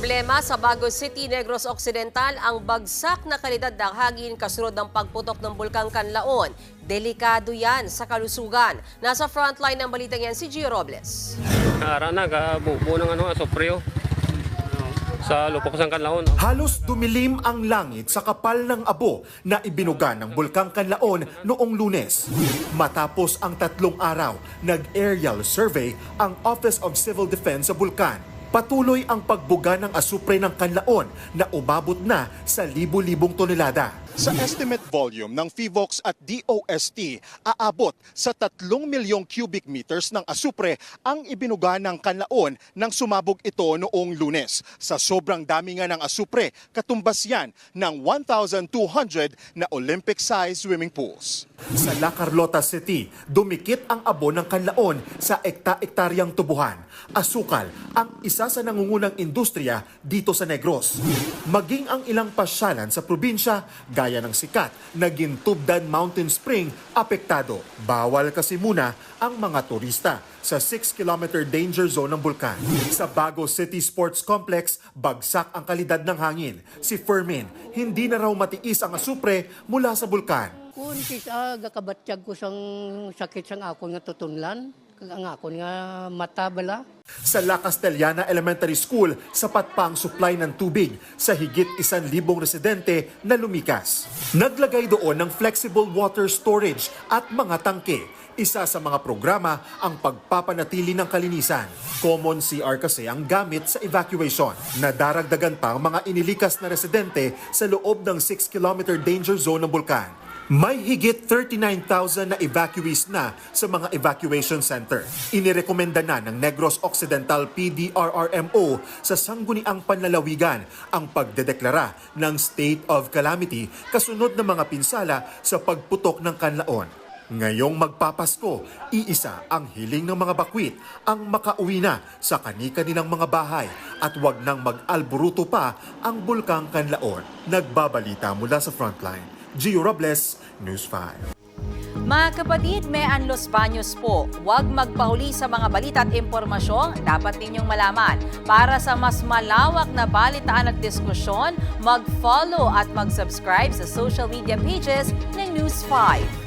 Problema sa Baguio City, Negros Occidental ang bagsak na kalidad ng hangin kasunod ng pagputok ng Bulkang Kanlaon. Delikado yan sa kalusugan. Nasa frontline ng balitang yan si Gio Robles. Arana ka buo ng asopreo sa lupok sang Kanlaon. Halos dumilim ang langit sa kapal ng abo na ibinuga ng Bulkang Kanlaon noong Lunes. Matapos ang 3 araw, nag-aerial survey ang Office of Civil Defense sa bulkan. Patuloy ang pagbuga ng asupre ng Kanlaon na umabot na sa libu-libong tonelada. Sa estimate volume ng PHIVOLCS at DOST, aabot sa 3 milyong cubic meters ng asupre ang ibinuga ng Kanlaon nang sumabog ito noong Lunes. Sa sobrang dami nga ng asupre, katumbas yan ng 1,200 na Olympic-sized swimming pools. Sa La Carlota City, dumikit ang abo ng Kanlaon sa ekta-ektaryang tubuhan. Asukal ang isa sa nangungunang industriya dito sa Negros. Maging ang ilang pasyalan sa probinsya, gaya ng sikat na Gintubdan Mountain Spring, apektado. Bawal kasi muna ang mga turista sa 6-kilometer danger zone ng bulkan. Sa Baguio City Sports Complex, bagsak ang kalidad ng hangin. Si Fermin, hindi na raw matiis ang asupre mula sa bulkan. Kung kisa gakabatsyag ko sang sakit sang ako nga tutunlan, ang ako nga mata bala. Sa La Castellana Elementary School, sapat pa ang supply ng tubig sa higit 1,000 residente na lumikas. Naglagay doon ng flexible water storage at mga tangke. Isa sa mga programa ang pagpapanatili ng kalinisan. Common CR kasi ang gamit sa evacuation. Nadaragdagan pa ang mga inilikas na residente sa loob ng 6-kilometer danger zone ng bulkan. May higit 39,000 na evacuees na sa mga evacuation center. Inirekomenda na ng Negros Occidental PDRRMO sa sangguniang panlalawigan ang pagdedeklara ng state of calamity kasunod ng mga pinsala sa pagputok ng Kanlaon. Ngayong magpapasko, iisa ang hiling ng mga bakwit ang makauwi na sa kani-kanilang mga bahay at wag nang mag-alburuto pa ang Bulkang Kanlaon. Nagbabalita mula sa frontline. Gio Robles, News 5. Mga kapatid, may Los Baños po. Huwag magpahuli sa mga balita at impormasyong dapat ninyong malaman. Para sa mas malawak na balitaan at diskusyon, mag-follow at mag-subscribe sa social media pages ng News 5.